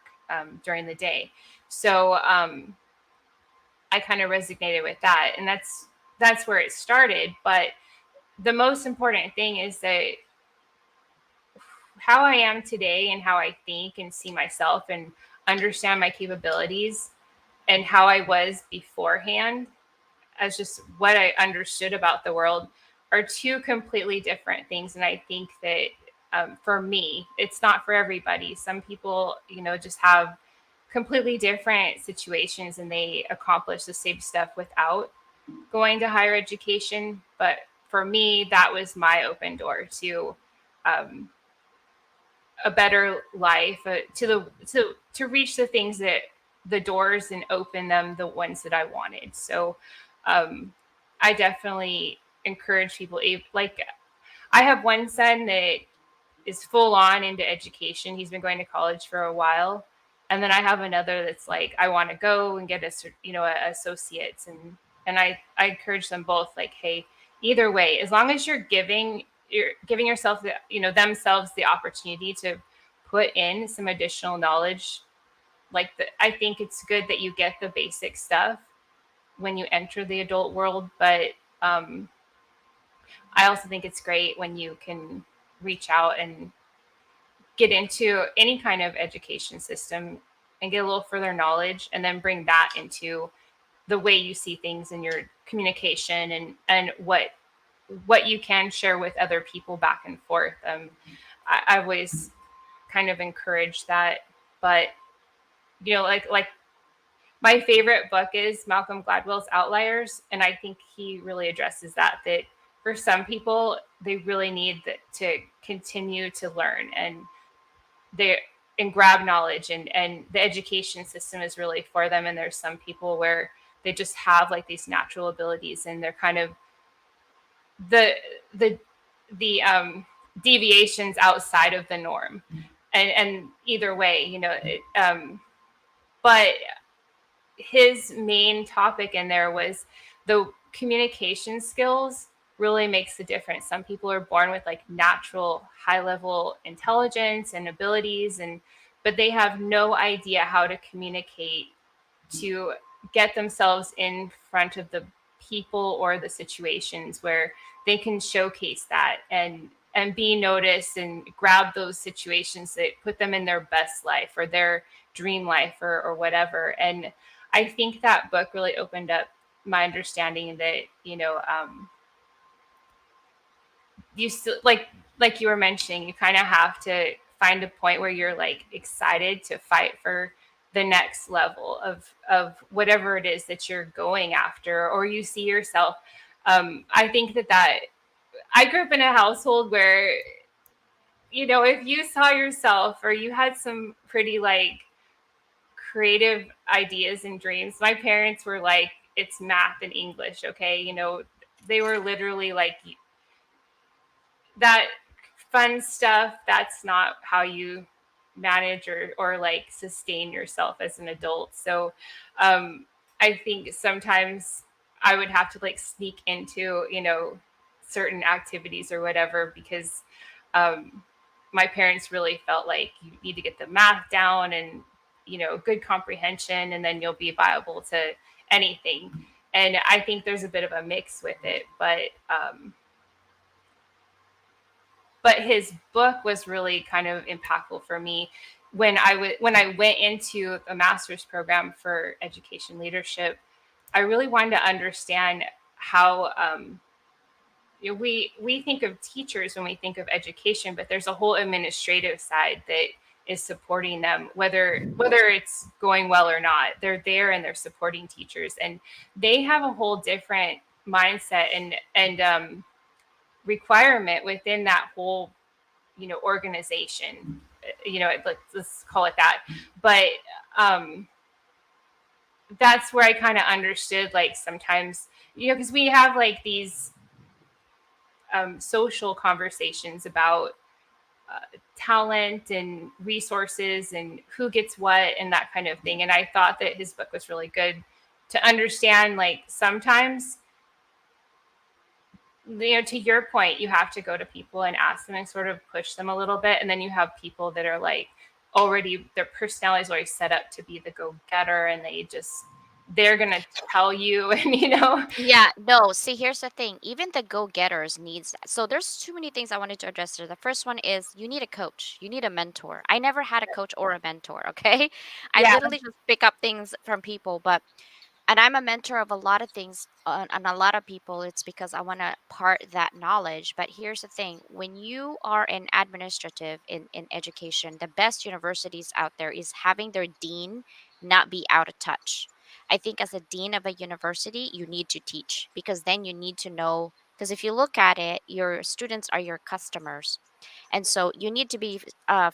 during the day. So I kind of resonated with that, and that's where it started. But the most important thing is that how I am today and how I think and see myself and understand my capabilities and how I was beforehand as just what I understood about the world are two completely different things. And I think that for me, it's not for everybody. Some people, just have completely different situations and they accomplish the same stuff without going to higher education. But for me, that was my open door to um, a better life, to reach the things that the doors and open them, the ones that I wanted. So I definitely encourage people. Like, I have one son that is full on into education. He's been going to college for a while, and then I have another that's like, I want to go and get a associates, and I encourage them both. Like, hey, either way, as long as you're giving yourself themselves the opportunity to put in some additional knowledge, I think it's good that you get the basic stuff when you enter the adult world, but um, I also think it's great when you can reach out and get into any kind of education system and get a little further knowledge, and then bring that into the way you see things in your communication, and what you can share with other people back and forth. I always kind of encourage that, but like my favorite book is Malcolm Gladwell's Outliers, and I think he really addresses that for some people they really need to continue to learn, they and grab knowledge, and the education system is really for them. And there's some people where they just have like these natural abilities, and they're kind of the the the deviations outside of the norm. And either way, but his main topic in there was the communication skills really makes a difference. Some people are born with like natural high level intelligence and abilities, but they have no idea how to communicate to get themselves in front of the people or the situations where they can showcase that, and be noticed, and grab those situations that put them in their best life or their dream life, or whatever. And I think that book really opened up my understanding that, you still like you were mentioning, you kind of have to find a point where you're like excited to fight for the next level of whatever it is that you're going after, or you see yourself. I think that I grew up in a household where, if you saw yourself or you had some pretty like creative ideas and dreams, my parents were like, it's math and English, okay? They were literally like, that fun stuff, that's not how you manage or like sustain yourself as an adult. So I think sometimes I would have to like sneak into, certain activities or whatever, because my parents really felt like you need to get the math down, and good comprehension, and then you'll be viable to anything. And I think there's a bit of a mix with it, but his book was really kind of impactful for me when I went into a master's program for education leadership. I really wanted to understand how we think of teachers when we think of education, but there's a whole administrative side that is supporting them, whether it's going well or not. They're there and they're supporting teachers, and they have a whole different mindset and requirement within that whole organization. Let's call it that. But that's where I kind of understood, like, sometimes, because we have like these social conversations about talent and resources and who gets what and that kind of thing. And I thought that his book was really good to understand, like, sometimes, to your point, you have to go to people and ask them and sort of push them a little bit. And then you have people that are like, already, their personality is already set up to be the go-getter, and they're going to tell you, and Yeah, no, see, here's the thing. Even the go-getters needs that. So there's too many things I wanted to address there. The first one is you need a coach. You need a mentor. I never had a coach or a mentor, okay? I yeah. literally just pick up things from people, and I'm a mentor of a lot of things and a lot of people. It's because I want to part that knowledge. But here's the thing: when you are an administrative in education, the best universities out there is having their dean not be out of touch. I think as a dean of a university, you need to teach, because then you need to know. Because if you look at it, your students are your customers. And so you need to be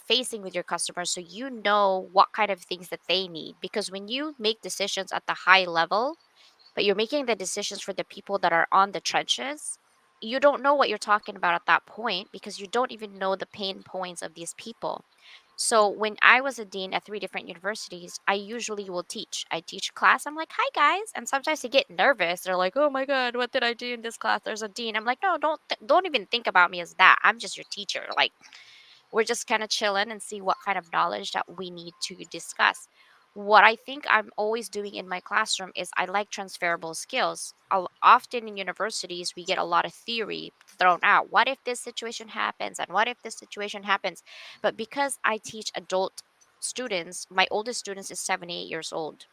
facing with your customers so you know what kind of things that they need. Because when you make decisions at the high level, but you're making the decisions for the people that are on the trenches, you don't know what you're talking about at that point, because you don't even know the pain points of these people. So when I was a dean at three different universities, I usually will teach. I teach class. I'm like, "Hi guys," and sometimes they get nervous. They're like, "Oh my god, what did I do in this class? There's a dean." I'm like, "No, don't even think about me as that. I'm just your teacher. Like, we're just kind of chilling and see what kind of knowledge that we need to discuss." what I think I'm always doing in my classroom is I like transferable skills. Often in universities, we get a lot of theory thrown out. What if this situation happens? And what if this situation happens? But because I teach adult students, my oldest students is 78 years old,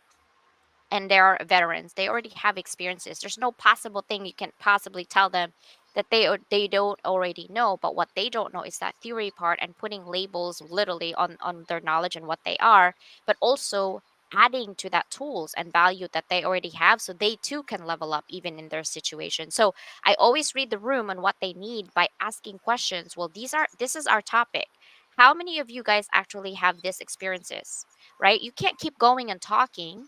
and they are veterans. They already have experiences. There's no possible thing you can possibly tell them that they don't already know. But what they don't know is that theory part and putting labels literally on their knowledge and what they are, but also adding to that tools and value that they already have so they too can level up even in their situation. So I always read the room and what they need by asking questions. Well, this is our topic. How many of you guys actually have this experiences? Right? You can't keep going and talking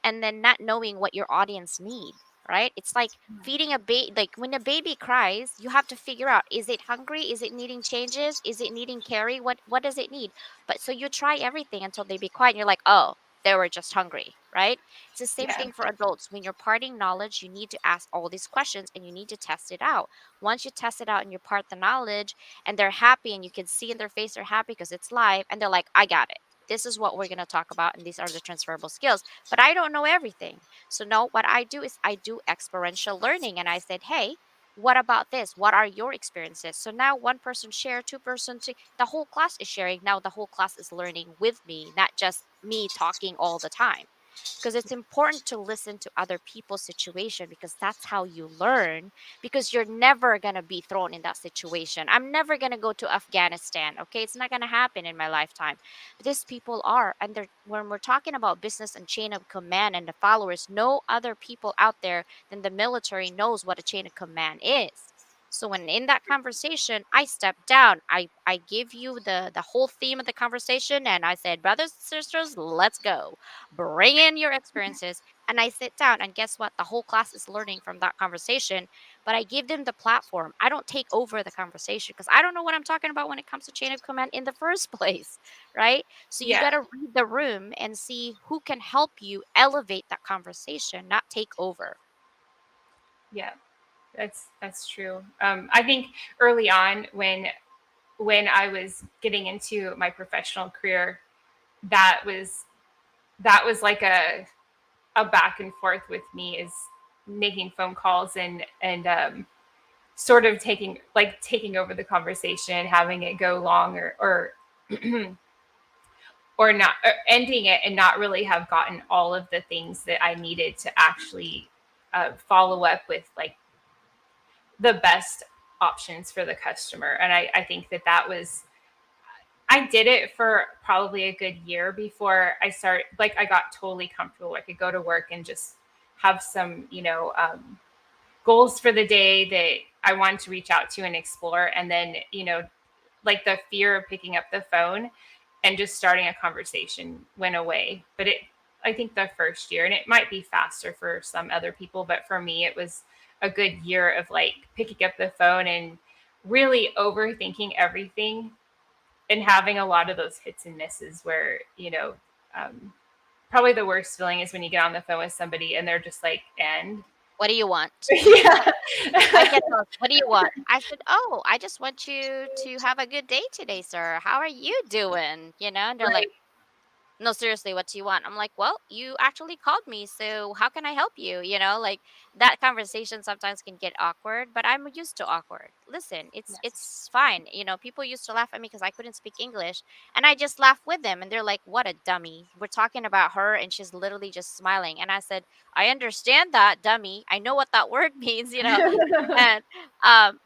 and then not knowing what your audience need, right? It's like feeding a baby. Like when a baby cries, you have to figure out, is it hungry, is it needing changes, is it needing carry, what does it need? But so you try everything until they be quiet and you're like, oh, they were just hungry, right? It's the same Yeah. thing for adults. When you're parting knowledge, you need to ask all these questions and you need to test it out. Once you test it out and you part the knowledge and they're happy and you can see in their face they're happy because it's live and they're like, I got it, this is what we're going to talk about and these are the transferable skills, but I don't know everything. So no, what I do is I do experiential learning. And I said, hey, what about this? What are your experiences? So now one person share, two-person, the whole class is sharing. Now the whole class is learning with me, not just me talking all the time. Because it's important to listen to other people's situation because that's how you learn. Because you're never going to be thrown in that situation. I'm never going to go to Afghanistan. Okay. It's not going to happen in my lifetime. These people are, and they're, when we're talking about business and chain of command and the followers, no other people out there than the military knows what a chain of command is. So when in that conversation I step down, I give you the whole theme of the conversation and I said, brothers and sisters, let's go, bring in your experiences. And I sit down and guess what, the whole class is learning from that conversation, but I give them the platform. I don't take over the conversation because I don't know what I'm talking about when it comes to chain of command in the first place, right? So you Yeah. got to read the room and see who can help you elevate that conversation, not take over. Yeah. That's true. I think early on when I was getting into my professional career, that was that was like a back and forth with me, is making phone calls and sort of taking over the conversation, having it go long or or not, or ending it and not really have gotten all of the things that I needed to actually follow up with like the best options for the customer. And I think that was, I did it for probably a good year before I got totally comfortable. I could go to work and just have some, goals for the day that I wanted to reach out to and explore. And then, like the fear of picking up the phone and just starting a conversation went away. But I think the first year, and it might be faster for some other people, but for me, it was a good year of like picking up the phone and really overthinking everything and having a lot of those hits and misses where, um, probably the worst feeling is when you get on the phone with somebody and they're just like, and What do you want? yeah. I get those. What do you want? I said, oh, I just want you to have a good day today, sir. How are you doing? And they're like, Right. no, seriously, what do you want? I'm like, well, you actually called me, so how can I help you? Like that conversation sometimes can get awkward, but I'm used to awkward. Listen, it's Yes. it's fine. People used to laugh at me because I couldn't speak English, and I just laugh with them, and they're like, "What a dummy." We're talking about her, and she's literally just smiling, and I said, "I understand that, dummy. I know what that word means." And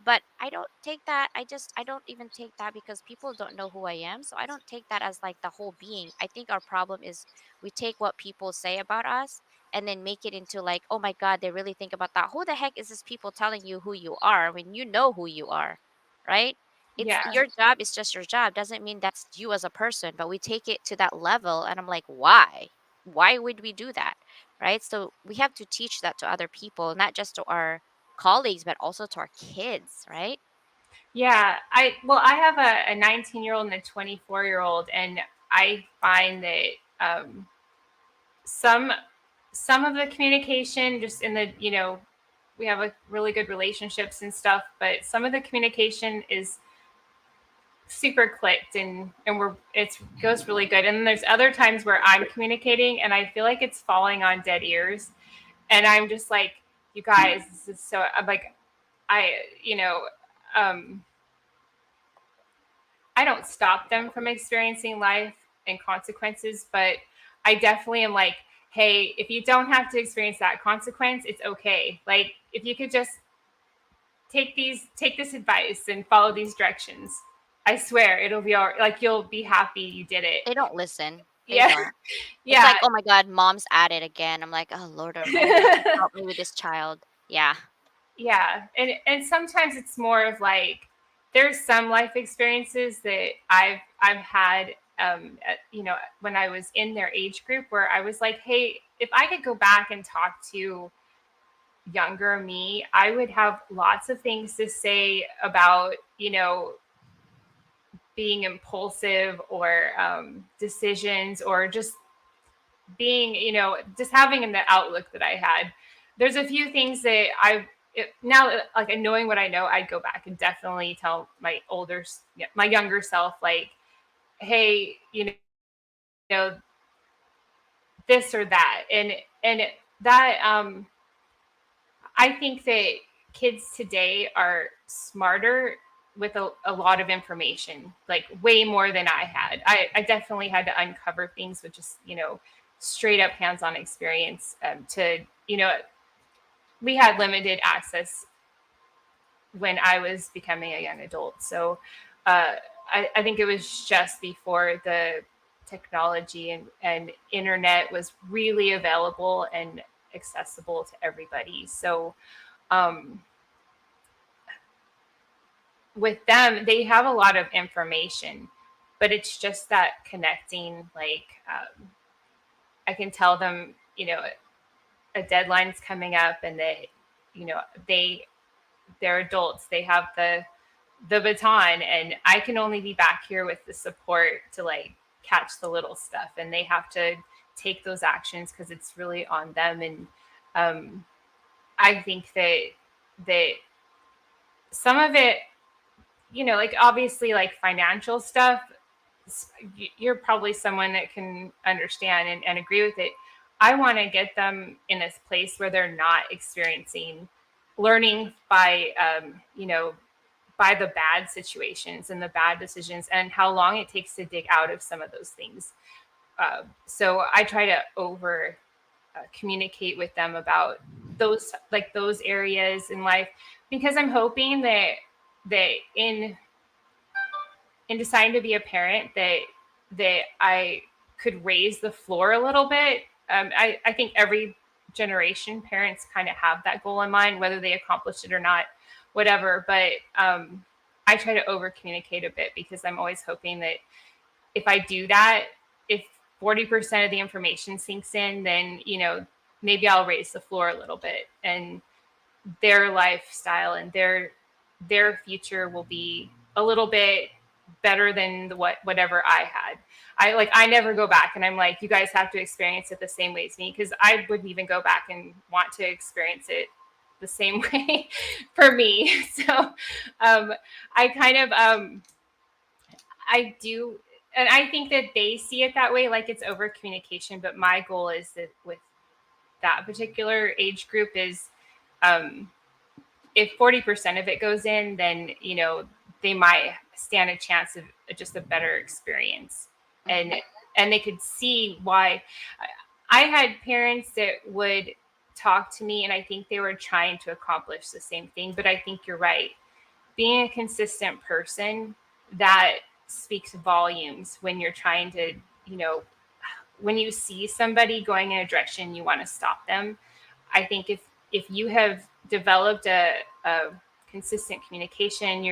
but I don't take that. I don't even take that because people don't know who I am. So I don't take that as like the whole being. I think our problem is we take what people say about us and then make it into like, oh my God, they really think about that. Who the heck is this people telling you who you are when you know who you are, right? It's Yeah. your job is just your job. Doesn't mean that's you as a person, but we take it to that level and I'm like, why? Why would we do that? Right? So we have to teach that to other people, not just to our colleagues, but also to our kids, right? Yeah. I have a 19-year-old and a 24-year-old, and I find that some some of the communication just in the, we have a really good relationships and stuff, but some of the communication is super clicked, and it goes really good. And then there's other times where I'm communicating and I feel like it's falling on dead ears, and I'm just like, you guys, this is so. I'm like, I you know um, I don't stop them from experiencing life and consequences, but I definitely am like, hey, if you don't have to experience that consequence, it's okay. Like, if you could just take this advice and follow these directions, I swear it'll be all like, you'll be happy you did it. They don't listen. They Yeah. don't. It's Yeah. like, "Oh my god, mom's at it again." I'm like, "Oh, Lord Almighty, just help me with this child." Yeah. Yeah, and sometimes it's more of like, there's some life experiences that I've had, when I was in their age group, where I was like, hey, if I could go back and talk to younger me, I would have lots of things to say about, being impulsive, or decisions, or just being, just having the outlook that I had. There's a few things that now, like, knowing what I know, I'd go back and definitely tell my younger self, like, hey, know, this or that. And that, I think that kids today are smarter with a lot of information, like way more than I had. I definitely had to uncover things with just, straight up hands-on experience, we had limited access when I was becoming a young adult. So I think it was just before the technology and internet was really available and accessible to everybody. So um, with them, they have a lot of information, but it's just that connecting. Like, I can tell them, a deadline's coming up, and you know, they're adults. They have the baton, and I can only be back here with the support to, like, catch the little stuff, and they have to take those actions because it's really on them. And I think that some of it, like, obviously, like, financial stuff, you're probably someone that can understand and agree with it. I want to get them in this place where they're not experiencing learning by the bad situations and the bad decisions, and how long it takes to dig out of some of those things. So I try to over communicate with them about those areas in life, because I'm hoping that in deciding to be a parent, that I could raise the floor a little bit. I think every generation, parents kind of have that goal in mind, whether they accomplish it or not, whatever. But I try to over communicate a bit, because I'm always hoping that if I do that, if 40% of the information sinks in, then, maybe I'll raise the floor a little bit, and their lifestyle and their future will be a little bit better than whatever I had. I never go back and I'm like, you guys have to experience it the same way as me, because I wouldn't even go back and want to experience it the same way for me. So I kind of I do, and I think that they see it that way, like it's over communication. But my goal is that with that particular age group is, if 40% of it goes in, then, they might stand a chance of just a better experience. And they could see why. I had parents that would talk to me, and I think they were trying to accomplish the same thing. But I think you're right. Being a consistent person, that speaks volumes when you're trying to, when you see somebody going in a direction, you want to stop them. I think if you have developed a consistent communication,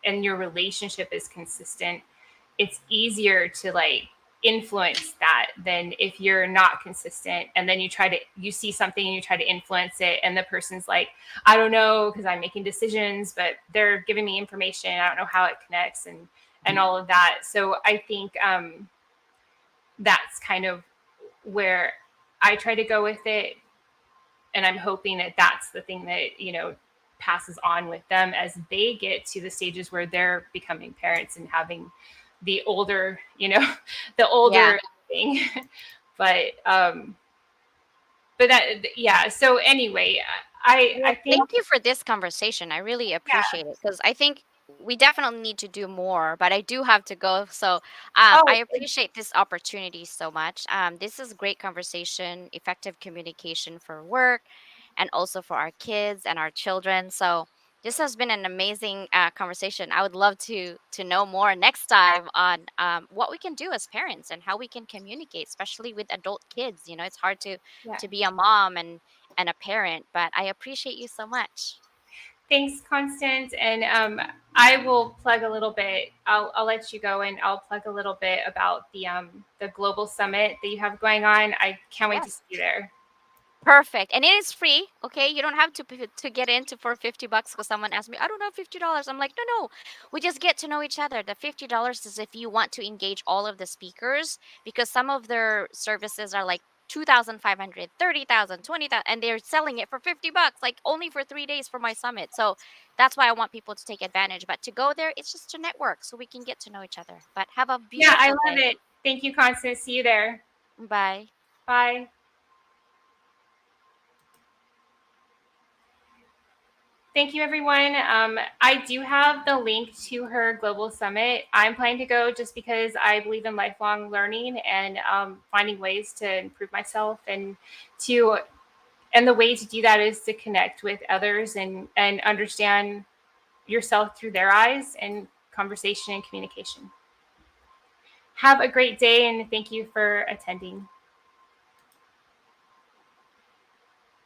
and your relationship is consistent, it's easier to, like, influence that than if you're not consistent, and then you see something and you try to influence it, and the person's like, I don't know, because I'm making decisions, but they're giving me information, I don't know how it connects, and all of that. So I think that's kind of where I try to go with it, and I'm hoping that that's the thing that, passes on with them as they get to the stages where they're becoming parents and having the older, the older thing. But yeah. So anyway, I think, thank you for this conversation. I really appreciate it because I think we definitely need to do more, but I do have to go. So I oh, appreciate this opportunity so much. This is great conversation, effective communication for work and also for our kids and our children. So this has been an amazing conversation. I would love to know more next time on what we can do as parents and how we can communicate, especially with adult kids. It's hard yeah. to be a mom and a parent, but I appreciate you so much. Thanks, Constance. And I will plug a little bit. I'll let you go, and I'll plug a little bit about the global summit that you have going on. I can't wait to Yes. see you there. Perfect. And it is free. Okay. You don't have to get into for $50 because someone asked me, I don't have $50. I'm like, no. We just get to know each other. The $50 is if you want to engage all of the speakers because some of their services are like 2,500, 30,000, 20,000, and they're selling it for $50, like only for 3 days for my summit. So that's why I want people to take advantage. But to go there, it's just to network so we can get to know each other. But have a Yeah, I beautiful love day. it. Thank you, Constance. See you there. Bye. Bye. Thank you, everyone. I do have the link to her global summit. I'm planning to go just because I believe in lifelong learning and finding ways to improve myself, and the way to do that is to connect with others and understand yourself through their eyes and conversation and communication. Have a great day, and thank you for attending.